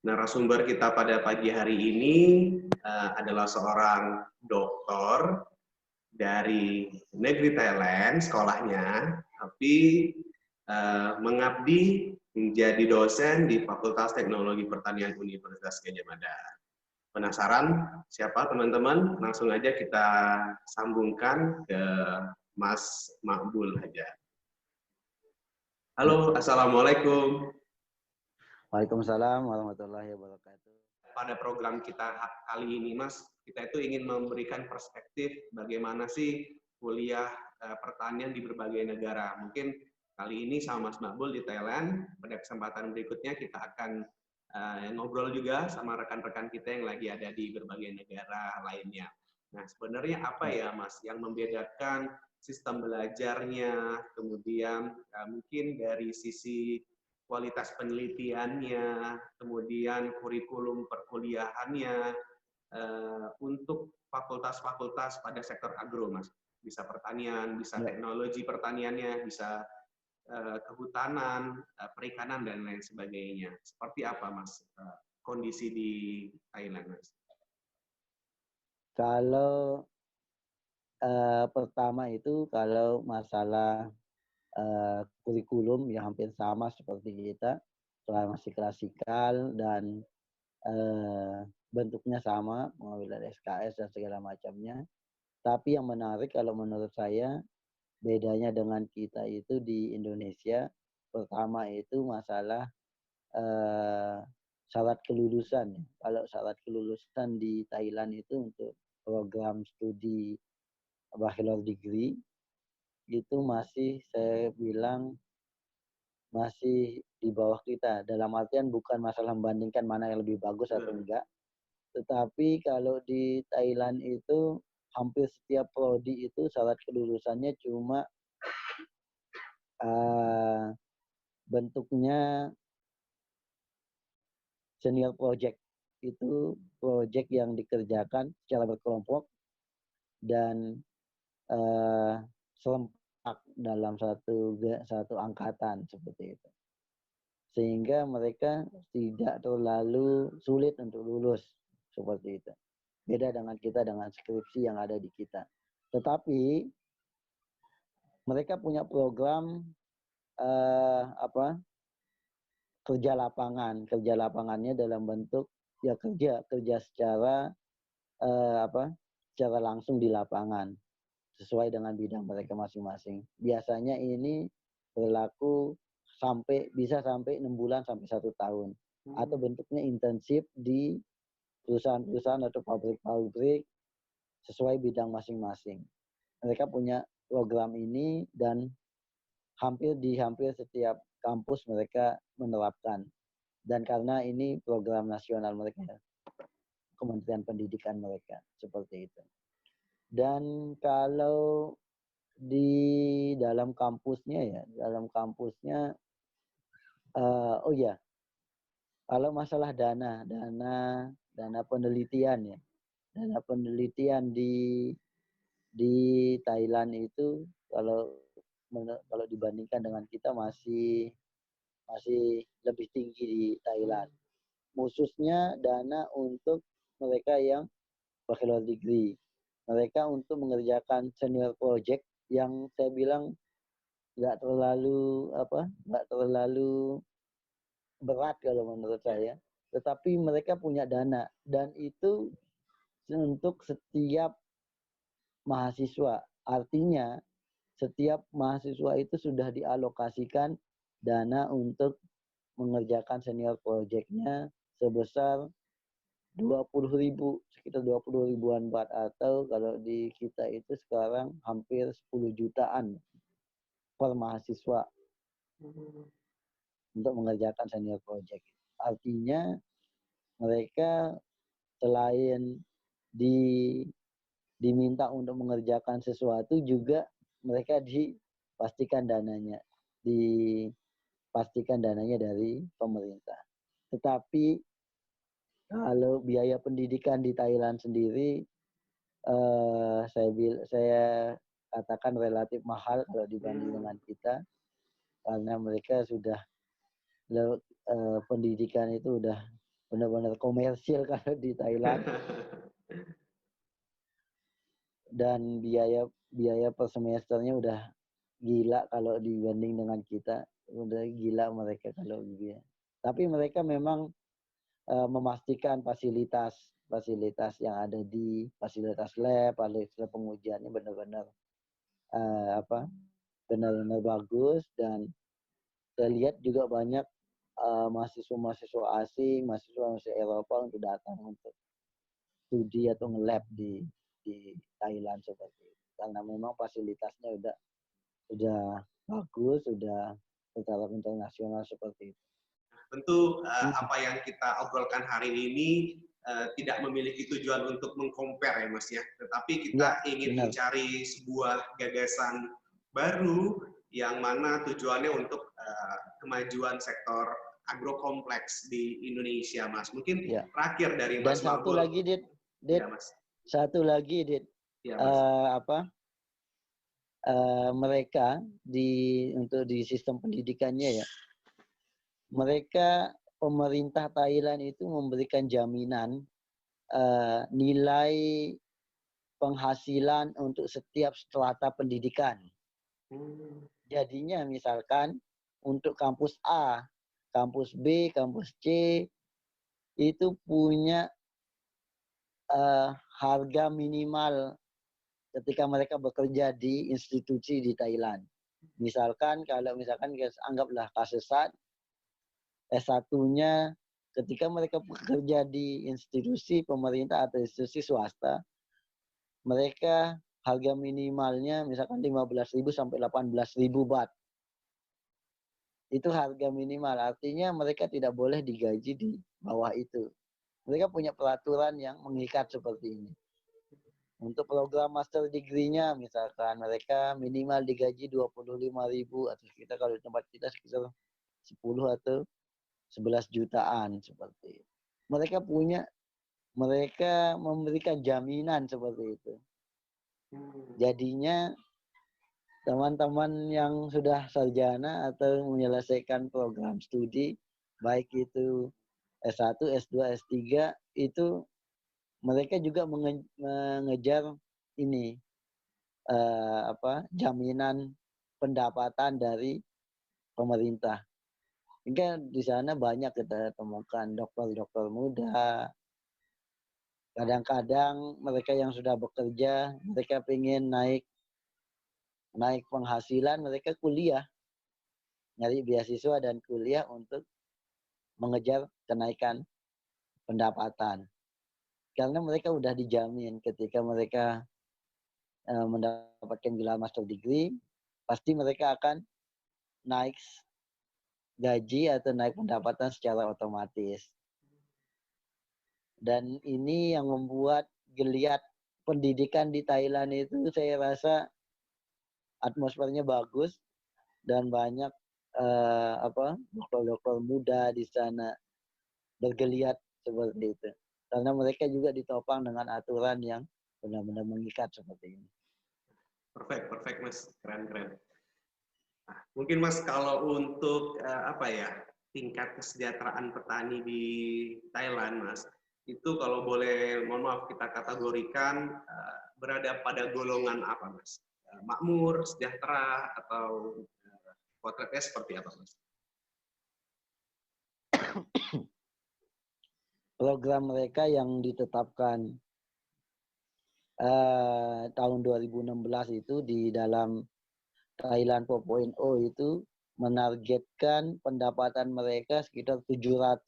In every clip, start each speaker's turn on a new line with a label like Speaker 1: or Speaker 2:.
Speaker 1: Narasumber kita pada pagi hari ini adalah seorang doktor dari negeri Thailand, sekolahnya, tapi mengabdi menjadi dosen di Fakultas Teknologi Pertanian Universitas Gadjah Mada. Penasaran siapa teman-teman? Langsung aja kita sambungkan ke Mas Makbul aja. Halo, Assalamualaikum.
Speaker 2: Waalaikumsalam warahmatullahi wabarakatuh.
Speaker 1: Pada program kita kali ini, Mas, kita itu ingin memberikan perspektif bagaimana sih kuliah pertanian di berbagai negara. Mungkin kali ini sama Mas Makbul di Thailand, pada kesempatan berikutnya kita akan ngobrol juga sama rekan-rekan kita yang lagi ada di berbagai negara lainnya. Nah, sebenarnya apa ya, Mas, yang membedakan sistem belajarnya, kemudian mungkin dari sisi kualitas penelitiannya, kemudian kurikulum perkuliahannya untuk fakultas-fakultas pada sektor agro, Mas. Bisa pertanian, bisa teknologi pertaniannya, bisa kehutanan, perikanan, dan lain sebagainya. Seperti apa, Mas, kondisi di Thailand, Mas?
Speaker 2: Kalau pertama itu kalau masalah kurikulum yang hampir sama seperti kita, masih klasikal dan bentuknya sama, mengambil dari SKS dan segala macamnya. Tapi yang menarik kalau menurut saya, bedanya dengan kita itu di Indonesia, pertama itu masalah syarat kelulusan. Kalau syarat kelulusan di Thailand itu untuk program studi bachelor degree, itu masih saya bilang masih di bawah kita. Dalam artian bukan masalah membandingkan mana yang lebih bagus atau enggak. Tetapi kalau di Thailand itu hampir setiap prodi itu syarat kelulusannya cuma bentuknya senior project. Itu project yang dikerjakan secara berkelompok dan serempak dalam satu angkatan seperti itu. Sehingga mereka tidak terlalu sulit untuk lulus seperti itu. Beda dengan kita dengan skripsi yang ada di kita. Tetapi mereka punya program kerja lapangan. Kerja lapangannya dalam bentuk ya kerja secara secara langsung di lapangan sesuai dengan bidang mereka masing-masing. Biasanya ini berlaku bisa sampai 6 bulan sampai 1 tahun. Atau bentuknya intensif di perusahaan-perusahaan atau pabrik-pabrik sesuai bidang masing-masing. Mereka punya program ini dan hampir setiap kampus mereka menerapkan. Dan karena ini program nasional mereka, Kementerian Pendidikan mereka, seperti itu. Dan kalau di dalam kampusnya kalau masalah dana penelitian ya, dana penelitian di Thailand itu kalau dibandingkan dengan kita masih lebih tinggi di Thailand. Khususnya dana untuk mereka yang bachelor degree. Mereka untuk mengerjakan senior project yang saya bilang nggak terlalu berat kalau menurut saya. Tetapi mereka punya dana dan itu untuk setiap mahasiswa. Artinya setiap mahasiswa itu sudah dialokasikan dana untuk mengerjakan senior project-nya sebesar 20.000, sekitar 20 ribuan baht, atau kalau di kita itu sekarang hampir 10 jutaan per mahasiswa untuk mengerjakan senior project. Artinya mereka selain diminta untuk mengerjakan sesuatu, juga mereka pastikan dananya dari pemerintah. Tetapi kalau biaya pendidikan di Thailand sendiri, saya katakan relatif mahal kalau dibanding dengan kita, karena mereka sudah pendidikan itu udah benar-benar komersil kalau di Thailand, dan biaya per semesternya udah gila kalau dibanding dengan kita, udah gila mereka kalau gitu ya. Tapi mereka memang memastikan fasilitas yang ada di fasilitas lab, fasilitas pengujiannya benar-benar benar-benar bagus, dan saya lihat juga banyak mahasiswa asing, mahasiswa Eropa untuk datang untuk studi atau nge-lab di Thailand seperti itu. Karena memang fasilitasnya udah bagus, udah secara internasional seperti itu.
Speaker 1: Tentu apa yang kita obrolkan hari ini tidak memiliki tujuan untuk mengcompare ya Mas ya, tetapi kita ingin mencari sebuah gagasan baru yang mana tujuannya untuk kemajuan sektor agrokompleks di Indonesia, Mas. Mungkin terakhir dari Mas Mabul.
Speaker 2: Dan satu lagi, Dit.
Speaker 1: Ya, Mas.
Speaker 2: Satu lagi, Dit.
Speaker 1: Ya, Mas.
Speaker 2: Mereka untuk di sistem pendidikannya ya, mereka pemerintah Thailand itu memberikan jaminan nilai penghasilan untuk setiap strata pendidikan. Jadinya misalkan untuk kampus A, kampus B, kampus C itu punya harga minimal ketika mereka bekerja di institusi di Thailand. Misalkan anggaplah kasus S1-nya ketika mereka bekerja di institusi pemerintah atau institusi swasta, mereka harga minimalnya misalkan 15.000 sampai 18.000 baht. Itu harga minimal, artinya mereka tidak boleh digaji di bawah itu. Mereka punya peraturan yang mengikat seperti ini. Untuk program master degree-nya misalkan mereka minimal digaji 25.000, atau kita kalau di tempat kita sekitar 10 atau 11 jutaan seperti itu. Mereka memberikan jaminan seperti itu. Jadinya teman-teman yang sudah sarjana atau menyelesaikan program studi, baik itu S1, S2, S3, itu mereka juga mengejar ini jaminan pendapatan dari pemerintah. Hingga di sana banyak kita temukan dokter-dokter muda. Kadang-kadang mereka yang sudah bekerja, mereka ingin naik penghasilan, mereka kuliah, nyari beasiswa dan kuliah untuk mengejar kenaikan pendapatan. Karena mereka udah dijamin ketika mereka mendapatkan gelar master degree, pasti mereka akan naik gaji atau naik pendapatan secara otomatis. Dan ini yang membuat geliat pendidikan di Thailand itu saya rasa atmosfernya bagus dan banyak dokter-dokter muda di sana bergeliat seperti itu. Karena mereka juga ditopang dengan aturan yang benar-benar mengikat seperti ini.
Speaker 1: Perfect Mas, keren. Nah, mungkin Mas kalau untuk tingkat kesejahteraan petani di Thailand, Mas, itu kalau boleh mohon maaf kita kategorikan berada pada golongan apa, Mas? Makmur, sejahtera, atau potretnya seperti apa, Mas?
Speaker 2: Program mereka yang ditetapkan tahun 2016 itu di dalam Thailand 4.0 itu menargetkan pendapatan mereka sekitar 700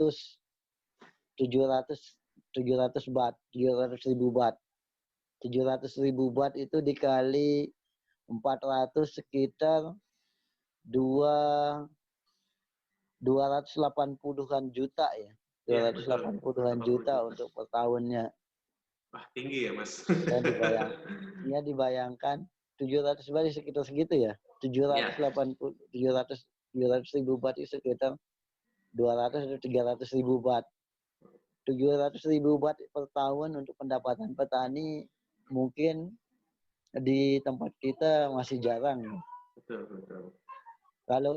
Speaker 2: baht, 700.000 baht. 700.000 baht itu dikali 400 sekitar 280-an juta ya. 280-an juta untuk per tahunnya.
Speaker 1: Wah, tinggi ya, Mas.
Speaker 2: Dan dibayangkan 700 baht sekitar segitu ya.
Speaker 1: Ya,
Speaker 2: 700.000 baht itu sekitar 200 atau 300.000 baht. 700.000 baht per tahun untuk pendapatan petani mungkin di tempat kita masih jarang.
Speaker 1: betul, betul.
Speaker 2: Kalau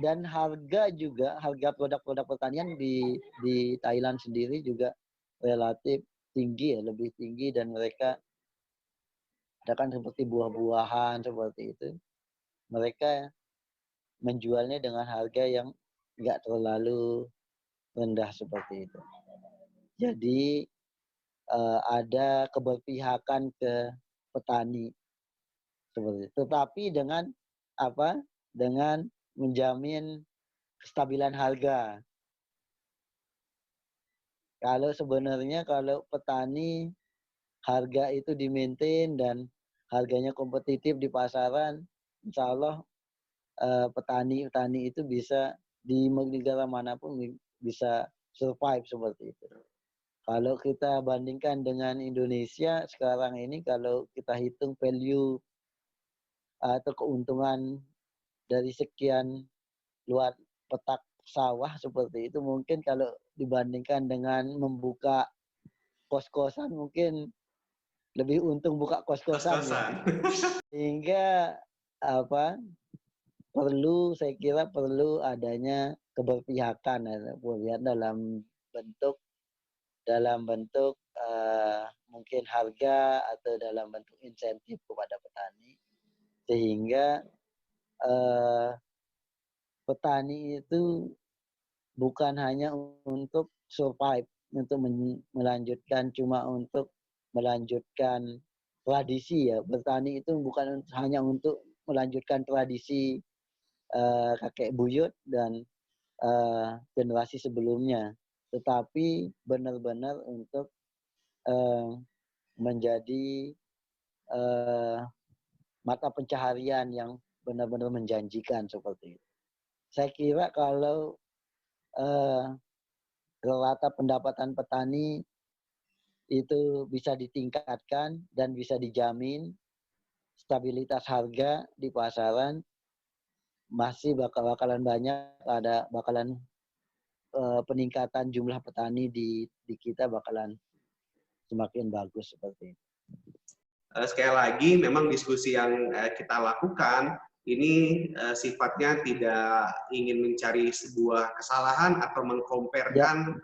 Speaker 2: dan harga produk-produk pertanian di Thailand sendiri juga relatif tinggi ya, lebih tinggi, dan mereka ada kan seperti buah-buahan seperti itu. Mereka menjualnya dengan harga yang nggak terlalu rendah seperti itu. Jadi ada keberpihakan ke petani seperti itu. Tetapi dengan apa? Dengan menjamin kestabilan harga. Kalau sebenarnya kalau petani harga itu di-maintain dan harganya kompetitif di pasaran, insya Allah petani-petani itu bisa di negara manapun bisa survive seperti itu. Kalau kita bandingkan dengan Indonesia sekarang ini, kalau kita hitung value atau keuntungan dari sekian luar petak sawah seperti itu, mungkin kalau dibandingkan dengan membuka kos-kosan mungkin lebih untung buka kos-kosan ya.
Speaker 1: Kos-kosan.
Speaker 2: Sehingga saya kira perlu adanya keberpihakan dalam bentuk mungkin harga atau dalam bentuk insentif kepada petani, sehingga petani itu bukan hanya untuk survive, untuk melanjutkan tradisi ya. Bertani itu bukan hanya untuk melanjutkan tradisi kakek buyut dan generasi sebelumnya, tetapi benar-benar untuk menjadi mata pencaharian yang benar-benar menjanjikan seperti itu. Saya kira kalau rata pendapatan petani itu bisa ditingkatkan dan bisa dijamin stabilitas harga di pasaran, masih bakalan peningkatan jumlah petani di kita bakalan semakin bagus seperti itu.
Speaker 1: Sekali lagi, memang diskusi yang kita lakukan ini sifatnya tidak ingin mencari sebuah kesalahan atau mengkomparkan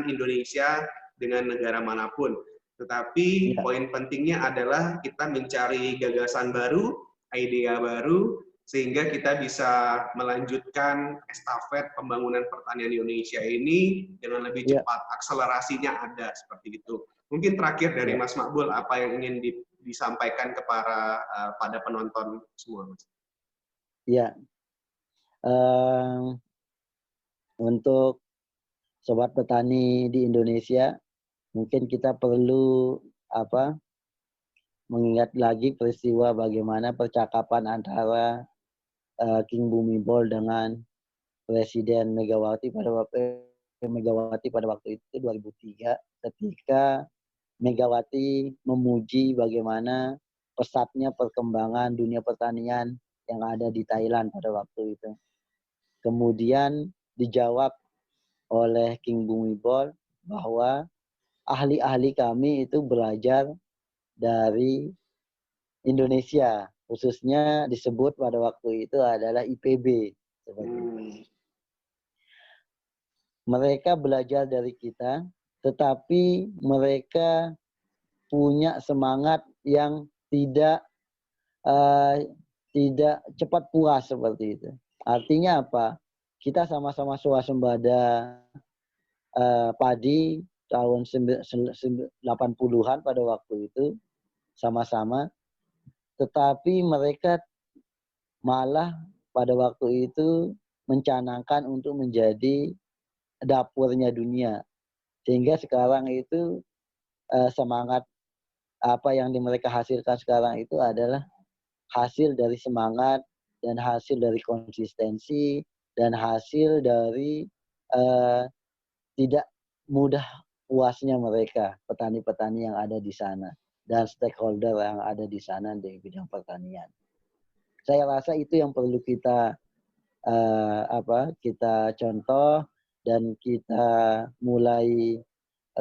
Speaker 1: Indonesia dengan negara manapun. Tetapi poin pentingnya adalah kita mencari gagasan baru, idea baru, sehingga kita bisa melanjutkan estafet pembangunan pertanian Indonesia ini dengan lebih cepat. Akselerasinya ada seperti itu. Mungkin terakhir dari Mas Makbul, apa yang ingin disampaikan pada penonton semua, Mas?
Speaker 2: Ya, untuk sobat petani di Indonesia, mungkin kita perlu mengingat lagi peristiwa bagaimana percakapan antara King Bhumibol dengan Presiden Megawati pada waktu itu 2003, ketika Megawati memuji bagaimana pesatnya perkembangan dunia pertanian yang ada di Thailand pada waktu itu. Kemudian dijawab oleh King Bhumibol bahwa ahli-ahli kami itu belajar dari Indonesia, khususnya disebut pada waktu itu adalah IPB. Mereka belajar dari kita, tetapi mereka punya semangat yang tidak cepat puas seperti itu. Artinya apa? Kita sama-sama swasembada padi tahun 80-an pada waktu itu sama-sama, tetapi mereka malah pada waktu itu mencanangkan untuk menjadi dapurnya dunia, sehingga sekarang itu semangat apa yang mereka hasilkan sekarang itu adalah hasil dari semangat dan hasil dari konsistensi dan hasil dari tidak mudah puasnya mereka, petani-petani yang ada di sana dan stakeholder yang ada di sana di bidang pertanian. Saya rasa itu yang perlu kita kita contoh dan kita mulai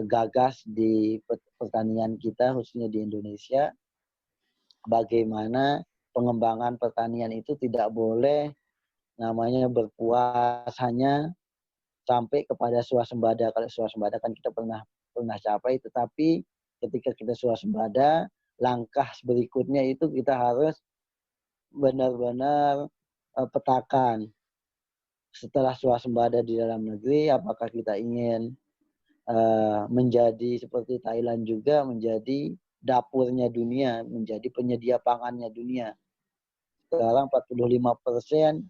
Speaker 2: gagas di pertanian kita khususnya di Indonesia. Bagaimana pengembangan pertanian itu tidak boleh namanya berpuas hanya sampai kepada swasembada. Kalau swasembada kan kita pernah capai, tetapi ketika kita swasembada, langkah berikutnya itu kita harus benar-benar petakan. Setelah swasembada di dalam negeri, apakah kita ingin menjadi seperti Thailand juga, menjadi dapurnya dunia, menjadi penyedia pangannya dunia. Sekarang 45%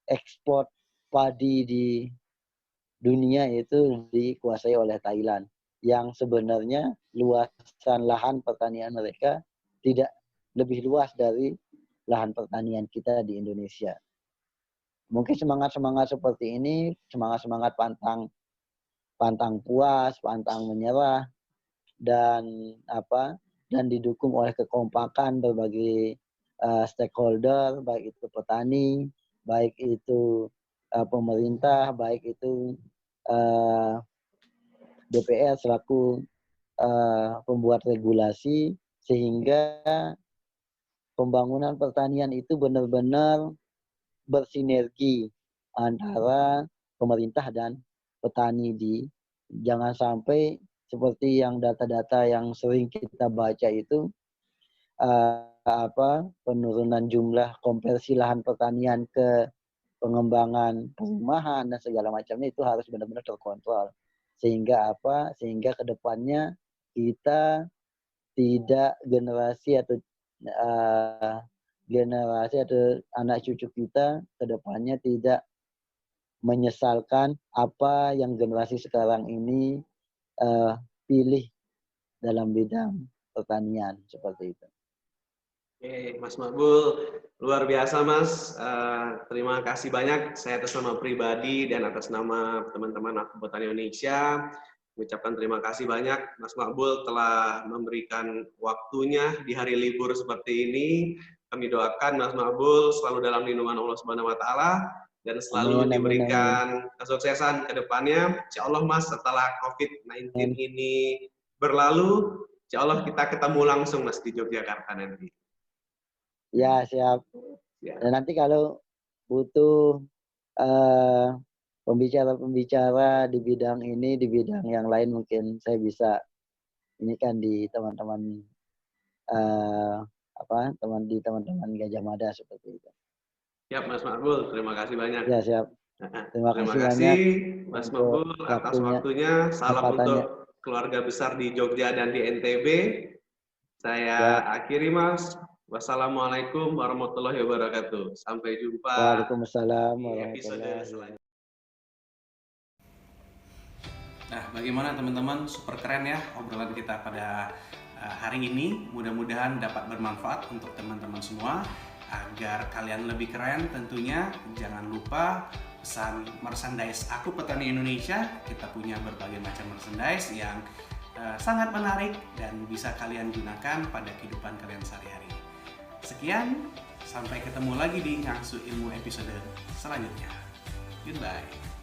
Speaker 2: ekspor padi di dunia itu dikuasai oleh Thailand. Yang sebenarnya luasan lahan pertanian mereka tidak lebih luas dari lahan pertanian kita di Indonesia. Mungkin semangat-semangat seperti ini, semangat-semangat pantang puas, pantang menyerah, dan didukung oleh kekompakan berbagai stakeholder, baik itu petani, baik itu pemerintah, baik itu DPR selaku pembuat regulasi, sehingga pembangunan pertanian itu benar-benar bersinergi antara pemerintah dan petani. Jangan sampai seperti yang data-data yang sering kita baca itu penurunan jumlah konversi lahan pertanian ke pengembangan perumahan dan segala macamnya itu harus benar-benar terkontrol. Sehingga kedepannya kita tidak generasi atau anak cucu kita kedepannya tidak menyesalkan apa yang generasi sekarang ini pilih dalam bidang pertanian seperti itu.
Speaker 1: Oke, Mas Makbul, luar biasa Mas. Terima kasih banyak. Saya atas nama pribadi dan atas nama teman-teman Aku Petani Indonesia mengucapkan terima kasih banyak Mas Makbul telah memberikan waktunya di hari libur seperti ini. Kami doakan Mas Makbul selalu dalam lindungan Allah Subhanahu wa taala dan selalu diberikan kesuksesan ke depannya. Insya Allah Mas, setelah COVID-19 ini berlalu, insya Allah kita ketemu langsung Mas di Yogyakarta nanti.
Speaker 2: Ya, siap. Dan nanti kalau butuh pembicara-pembicara di bidang ini, di bidang yang lain, mungkin saya bisa ini kan di teman-teman teman-teman Gajah Mada seperti itu.
Speaker 1: Siap Mas Makbul, terima kasih banyak.
Speaker 2: Ya, siap.
Speaker 1: Terima kasih banyak Mas Makbul atas waktunya. Salam untuk keluarga besar di Jogja dan di NTB. Saya akhiri Mas. Wassalamualaikum warahmatullahi wabarakatuh. Sampai jumpa.
Speaker 2: Waalaikumsalam
Speaker 1: di episode selanjutnya.
Speaker 3: Nah, bagaimana teman-teman? Super keren ya obrolan kita pada hari ini. Mudah-mudahan dapat bermanfaat untuk teman-teman semua. Agar kalian lebih keren tentunya jangan lupa pesan merchandise Aku Petani Indonesia. Kita punya berbagai macam merchandise yang sangat menarik dan bisa kalian gunakan pada kehidupan kalian sehari-hari. Sekian, sampai ketemu lagi di Ngasuh Ilmu episode selanjutnya. Goodbye.